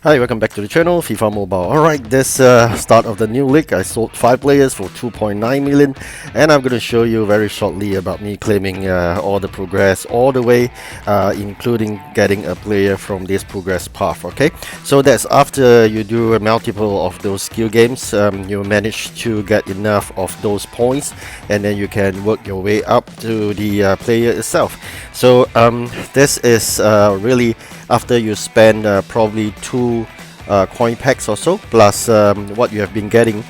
Hi, welcome back to the channel, FIFA Mobile. Alright, this start of the new league, I sold 5 players for 2.9 million, and I'm going to show you very shortly about me claiming all the progress all the way, including getting a player from this progress path. Okay, so that's after you do a multiple of those skill games, you manage to get enough of those points, and then you can work your way up to the player itself. So this is really after you spend probably 2 coin packs or so, plus what you have been getting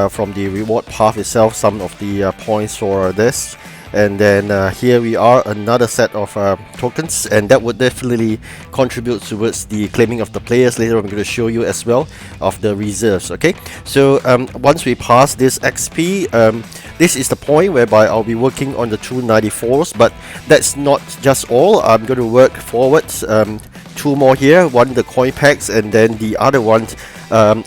from the reward path itself, some of the points for this. And then here we are, another set of tokens, and that would definitely contribute towards the claiming of the players. Later I'm going to show you as well of the reserves. Okay, so once we pass this XP, this is the point whereby I'll be working on the 294s, but that's not just all. I'm going to work forwards, 2 more here, one the coin packs, and then the other one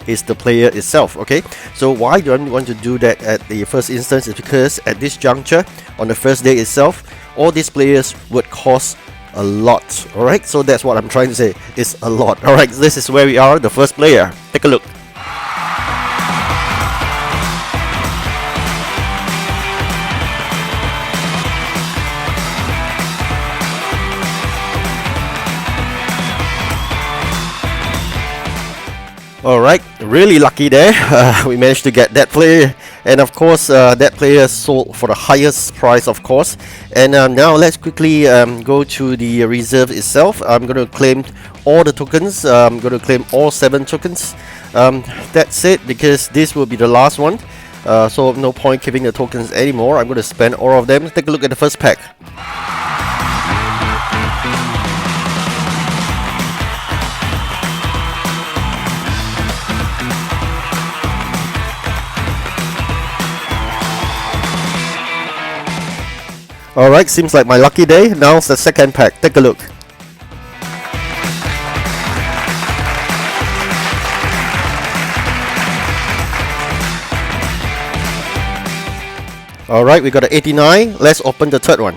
is the player itself. Okay, so why do I want to do that at the first instance is because at this juncture, on the first day itself, all these players would cost a lot. Alright, so that's what I'm trying to say, it's a lot. Alright, this is where we are, the first player. Take a look. Alright, really lucky there. We managed to get that player, and of course that player sold for the highest price, of course. And now let's quickly go to the reserve itself. I'm going to claim all the tokens. I'm going to claim all 7 tokens. That's it, because this will be the last one, so no point keeping the tokens anymore. I'm going to spend all of them. Take a look at the first pack. Alright, seems like my lucky day. Now it's the second pack. Take a look. Alright, we got an 89. Let's open the third one.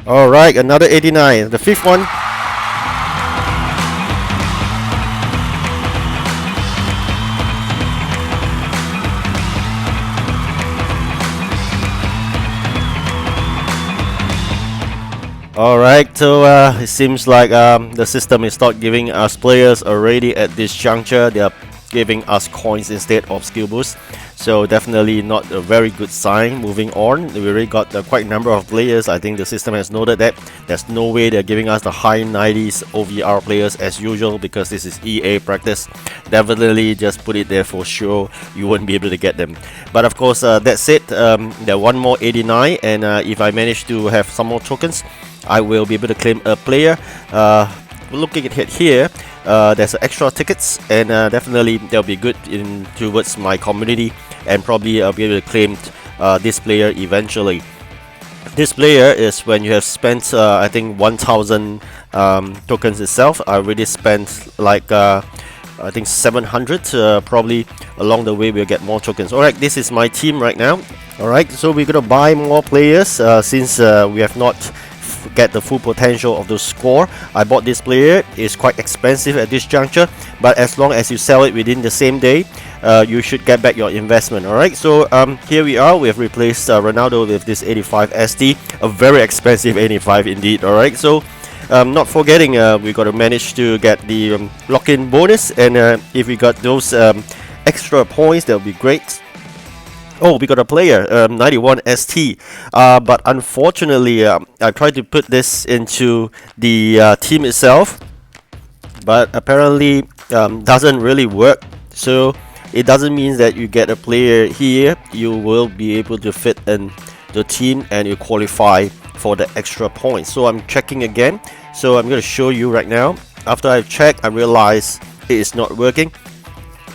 Alright, another 89. The fifth one. Alright, so it seems like the system is not giving us players already at this juncture. They are giving us coins instead of skill boosts. So definitely not a very good sign. Moving on, we already got quite a number of players. I think the system has noted that there's no way they're giving us the high 90s OVR players as usual, because this is EA practice. Definitely just put it there for sure, you won't be able to get them. But of course, that's it. There are one more 89, and if I manage to have some more tokens, I will be able to claim a player. Looking at it here, there's extra tickets, and definitely they'll be good in towards my community, and probably I'll be able to claim this player eventually. This player is when you have spent I think 1000 tokens itself. I already spent like I think 700. Probably along the way we'll get more tokens. Alright, this is my team right now. Alright, so we're gonna buy more players since we have not get the full potential of the score. I bought this player. It's quite expensive at this juncture, but as long as you sell it within the same day, you should get back your investment. Alright, so here we are. We have replaced Ronaldo with this 85 ST, a very expensive 85 indeed. Alright, so not forgetting we got to manage to get the lock-in bonus, and if we got those extra points, that would be great. Oh, we got a player, 91 ST, but unfortunately I tried to put this into the team itself, but apparently doesn't really work. So it doesn't mean that you get a player here, you will be able to fit in the team and you qualify for the extra points. So I'm checking again, so I'm going to show you right now. After I've checked, I realize it is not working.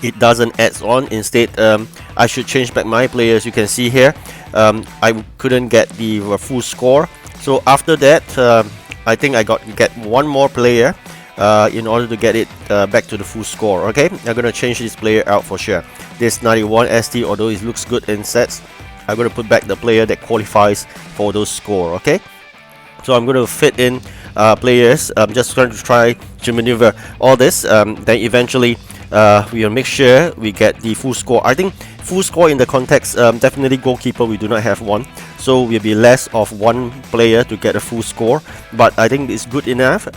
It doesn't add on. Instead, I should change back my players. You can see here I couldn't get the full score, so after that I think I get one more player in order to get it back to the full score. Okay, I'm gonna change this player out for sure. This 91 ST, although it looks good in sets, I'm going to put back the player that qualifies for those score. Okay, so I'm going to fit in players. I'm just going to try to maneuver all this. Then eventually we will make sure we get the full score. I think full score in the context, definitely goalkeeper, we do not have one, so we'll be less of one player to get a full score, but I think it's good enough.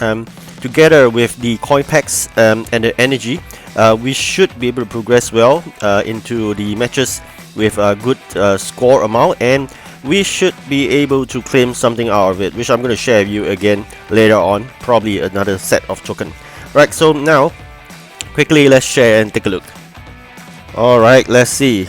Together with the coin packs and the energy, we should be able to progress well into the matches with a good score amount, and we should be able to claim something out of it, which I'm going to share with you again later on, probably another set of token. Right, so now quickly let's share and take a look. Alright, let's see.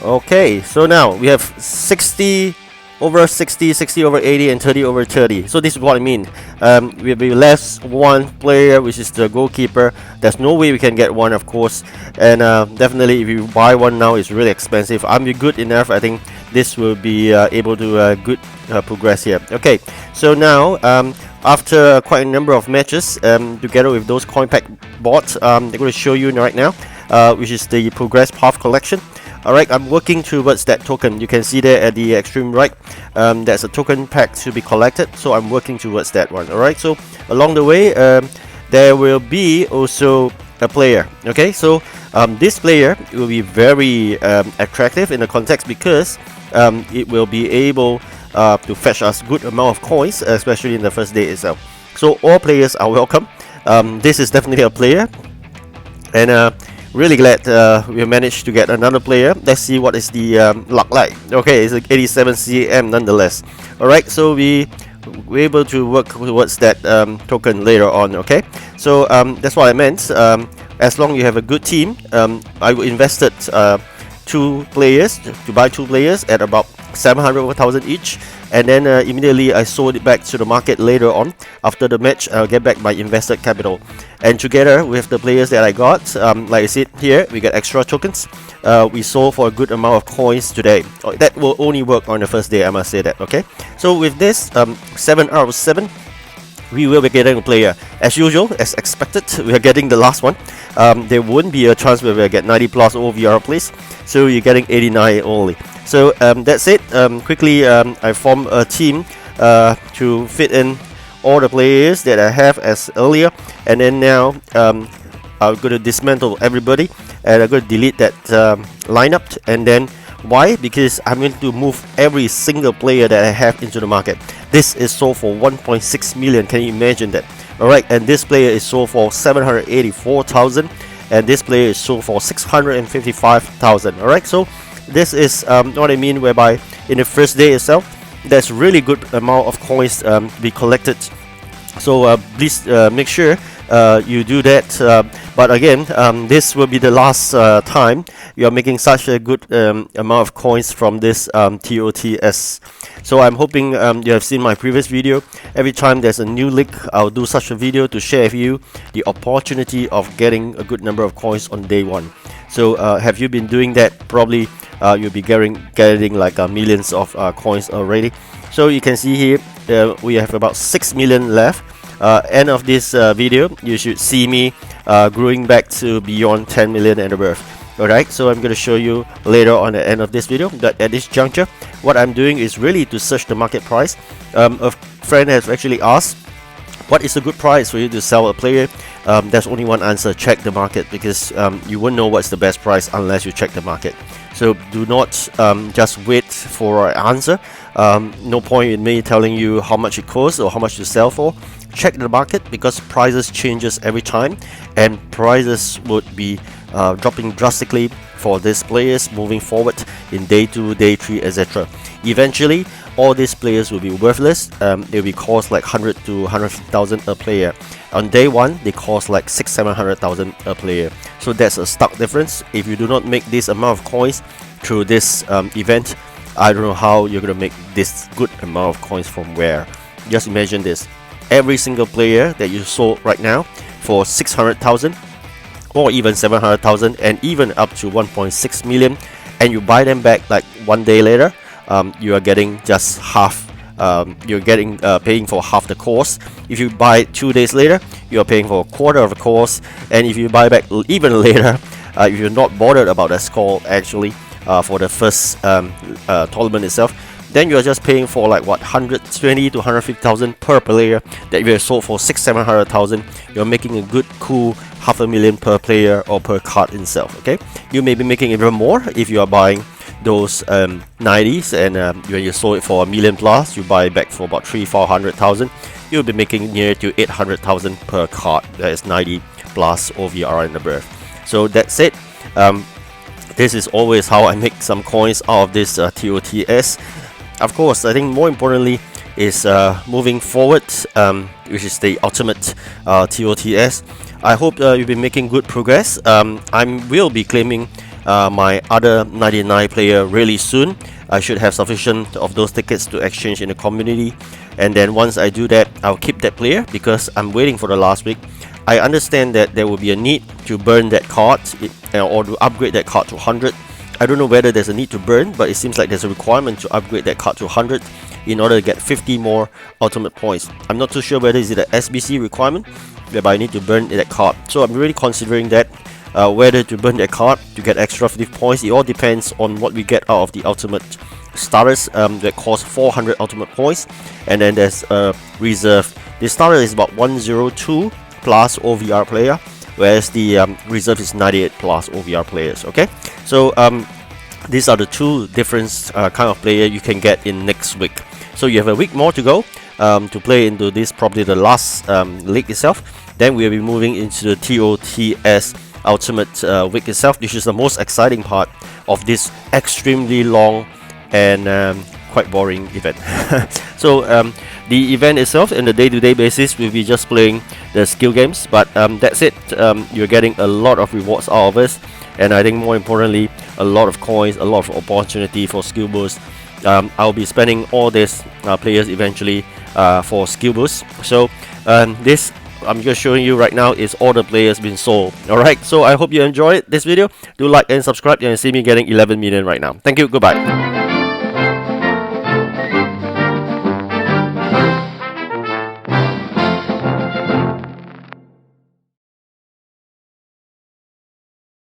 Okay, so now we have 60 over 60, 60 over 80, and 30 over 30. So this is what I mean. We'll be less one player, which is the goalkeeper. There's no way we can get one, of course. And definitely if you buy one now, it's really expensive. I'm good enough. I think this will be able to good progress here. Okay, so now after quite a number of matches, together with those coin pack bots, they're going to show you right now, which is the progress path collection. Alright, I'm working towards that token. You can see there at the extreme right, there's a token pack to be collected, so I'm working towards that one. Alright, so along the way, there will be also a player. Okay, so this player will be very attractive in the context because it will be able to fetch us good amount of coins, especially in the first day itself. So all players are welcome. This is definitely a player, and really glad we managed to get another player. Let's see what is the luck like. Okay, it's like 87 cm nonetheless. Alright, so we're able to work towards that token later on. Okay, so that's what I meant. As long as you have a good team, I invested 2 players to buy 2 players at about 700,000 each, and then immediately I sold it back to the market later on. After the match, I'll get back my invested capital, and together with the players that I got, like I said here, we get extra tokens. We sold for a good amount of coins today. That will only work on the first day, I must say that. Okay, so with this 7 out of 7, we will be getting a player. As usual, as expected, we are getting the last one. There won't be a chance where we'll get 90 plus OVR place, so you're getting 89 only. So that's it. Quickly, I formed a team to fit in all the players that I have as earlier, and then now I'm going to dismantle everybody, and I'm going to delete that lineup. And then why? Because I'm going to move every single player that I have into the market. This is sold for 1.6 million. Can you imagine that? Alright, and this player is sold for 784,000, and this player is sold for 655,000. Alright, so this is what I mean, whereby in the first day itself, there's really good amount of coins to be collected. So please make sure you do that. But again, this will be the last time you are making such a good amount of coins from this TOTS. So I'm hoping you have seen my previous video. Every time there's a new league, I'll do such a video to share with you the opportunity of getting a good number of coins on day 1. So have you been doing that? Probably you'll be getting like millions of coins already. So you can see here we have about 6 million left. End of this video, you should see me growing back to beyond 10 million and above. Alright, so I'm going to show you later on the end of this video, but at this juncture, what I'm doing is really to search the market price. A friend has actually asked, what is a good price for you to sell a player? There's only one answer: check the market, because you won't know what's the best price unless you check the market. So do not just wait for an answer. No point in me telling you how much it costs or how much to sell for. Check the market, because prices changes every time, and prices would be dropping drastically for these players moving forward in day 2, day 3, etc. Eventually, all these players will be worthless. They will cost like 100 to 150,000 a player. On day 1, they cost like 600,000 to 700,000 a player. So that's a stark difference. If you do not make this amount of coins through this event, I don't know how you're gonna make this good amount of coins from where. Just imagine this: every single player that you sold right now for 600,000 or even 700,000 and even up to 1.6 million, and you buy them back like 1 day later, you are getting just half. You're getting paying for half the cost. If you buy 2 days later, you're paying for a quarter of the cost, and if you buy back even later, if you're not bothered about that score, actually for the first tournament itself, then you are just paying for like what, 120 to 150,000 per player that you have sold for 600,000-700,000. You're making a good cool $500,000 per player or per card itself. Okay, you may be making even more if you are buying those 90s, and when you sold it for $1 million plus, you buy back for about 300,000-400,000. You'll be making near to 800,000 per card. That is 90 plus OVR and above. So that's it. This is always how I make some coins out of this TOTS. Of course, I think more importantly is moving forward, which is the ultimate TOTS. I hope you've been making good progress. I will be claiming my other 99 player really soon. I should have sufficient of those tickets to exchange in the community, and then once I do that, I'll keep that player because I'm waiting for the last week. I understand that there will be a need to burn that card or to upgrade that card to 100. I don't know whether there's a need to burn, but it seems like there's a requirement to upgrade that card to 100 in order to get 50 more ultimate points. I'm not too sure whether is it an SBC requirement whereby I need to burn that card. So I'm really considering that, whether to burn that card to get extra 50 points. It all depends on what we get out of the ultimate starters that cost 400 ultimate points, and then there's a reserve. The starter is about 102 plus OVR player, whereas the reserve is 98 plus OVR players. Okay, so these are the two different kind of player you can get in next week. So you have a week more to go to play into this, probably the last league itself. Then we'll be moving into the TOTS ultimate week itself. This is the most exciting part of this extremely long and quite boring event. So the event itself and the day-to-day basis will be just playing the skill games, but that's it. You're getting a lot of rewards out of us, and I think more importantly, a lot of coins, a lot of opportunity for skill boost. I'll be spending all these players eventually for skill boost. So this I'm just showing you right now is all the players been sold. Alright, so I hope you enjoyed this video. Do like and subscribe and see me getting 11 million right now. Thank you, goodbye.